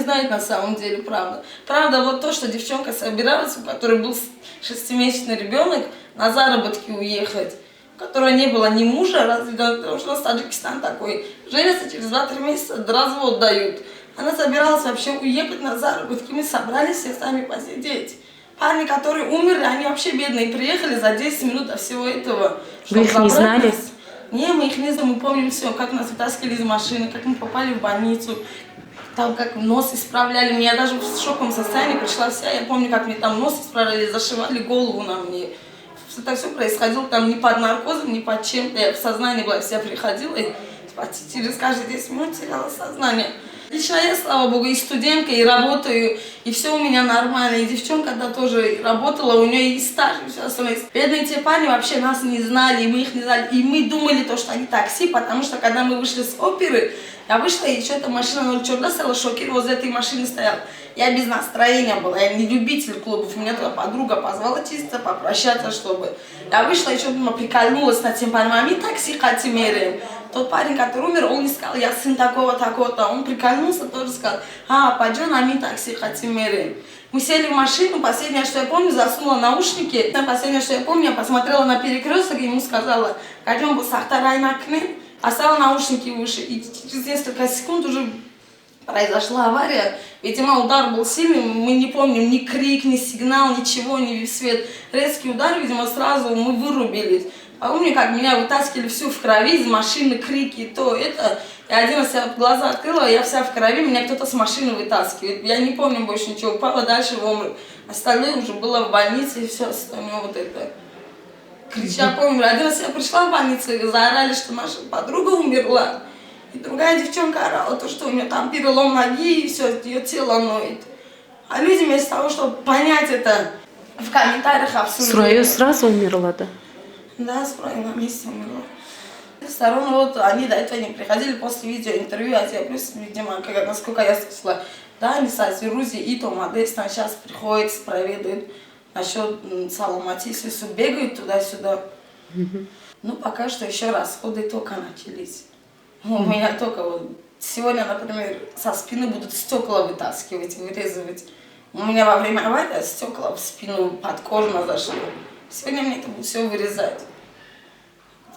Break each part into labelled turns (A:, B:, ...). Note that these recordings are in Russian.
A: знает на самом деле правда. Правда вот то, что девчонка собиралась, у которой был 6-месячный ребенок, на заработки уехать, у которой не было ни мужа, потому что у нас Таджикистан такой, женятся через 2-3 месяца, развод дают. Она собиралась вообще уехать на заработки, мы собрались все сами посидеть. Парни, которые умерли, они вообще бедные, приехали за 10 минут до всего этого.
B: Вы их не знали?
A: Не, мы их не знаем, мы помним все, как нас вытаскивали из машины, как мы попали в больницу, там как нос исправляли. Я даже в шоковом состоянии пришла вся, я помню, как мне там нос исправляли, зашивали голову на мне. Это все происходило там не под наркозом, не под чем-то. Я в сознании была, вся приходила и через каждые 10 минут теряла сознание. Лично я, слава богу, и студентка, и работаю, и все у меня нормально. И девчонка когда тоже работала, у нее и стаж, и все остальное. Бедные те парни вообще нас не знали, и мы их не знали. И мы думали, то, что они такси, потому что когда мы вышли с оперы, я вышла, и что-то машина 0 черта стала, шокер возле этой машины стоял. Я без настроения была, я не любитель клубов. Меня туда подруга позвала чисто попрощаться, чтобы... Я вышла, и что-то прикольнулась над тем парнем, а мы такси хотим меряем. Тот парень, который умер, он не сказал, я сын такого-такого-то. Он прикольнулся, тоже сказал, пойдем, а мы такси хотим меряем. Мы сели в машину, последнее, что я помню, засунула наушники. Последнее, что я помню, я посмотрела на перекресток и ему сказала, пойдем, Сахтарай на окне. Оставила наушники выше, и через несколько секунд уже произошла авария. Видимо, удар был сильный, мы не помним ни крик, ни сигнал, ничего, ни свет. Резкий удар, видимо, сразу мы вырубились. Помню, как меня вытаскивали всю в крови из машины, крики, то это. Я один раз глаза открыла, я вся в крови, меня кто-то с машины вытаскивает. Я не помню больше ничего, упала дальше в обморок. Остальное уже было в больнице и все остальное вот это. Крича, помню, один раз я пришла в больницу и заорали, что наша подруга умерла. И другая девчонка орала, то, что у нее там перелом ноги и все, ее тело ноет. А люди вместо того, чтобы понять это, в комментариях обсуждали.
B: Сурайо сразу умерла, да?
A: Да, Сурайо на месте умерла. Со стороны вот они до этого не приходили после видеоинтервью, а те плюс, видимо, насколько я слышала, да, они со Свирузи и Томадестан сейчас приходят, проведают насчет Саламатисису, бегают туда-сюда. Ну, пока что еще расходы только начались. У меня только вот сегодня, например, со спины будут стекла вытаскивать, вырезывать. У меня во время аварии стекла в спину под кожу зашло. Сегодня мне это будет все вырезать.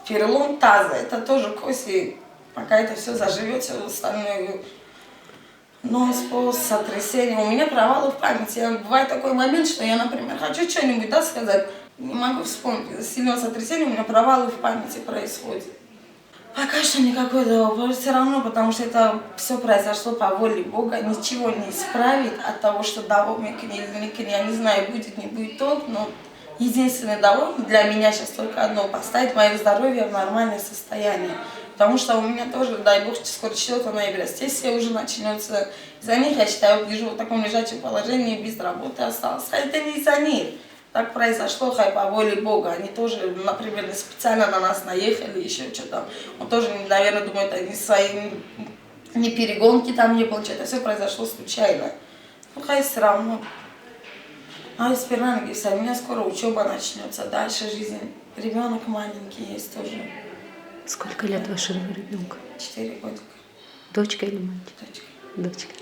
A: Перелом таза, это тоже кости, пока это все заживет, все остальное. Нос, сотрясение. У меня провалы в памяти. Бывает такой момент, что я, например, хочу что-нибудь, да, сказать, не могу вспомнить. Из-за сильного сотрясения у меня провалы в памяти происходят. Пока что никакой договор все равно, потому что это все произошло по воле Бога. Ничего не исправить от того, что довольник или я не знаю, будет, не будет толк, но единственный довольник для меня сейчас только одно, поставить мое здоровье в нормальное состояние. Потому что у меня тоже, дай бог, скоро 4 ноября сессия уже начнется. Из-за них, я считаю, лежу в таком лежачем положении, без работы осталась. А это не из-за них. Так произошло, хай по воле Бога. Они тоже, например, специально на нас наехали, еще что-то. Он тоже, наверное, думает, они свои не перегонки там не получают. Это все произошло случайно. Ну, хай все равно. А из Пернангиса, у меня скоро учеба начнется, дальше жизнь. Ребенок маленький есть тоже.
B: Сколько лет вашему ребенку?
A: 4 годика.
B: Дочка или мать?
A: Дочка.
B: Дочка.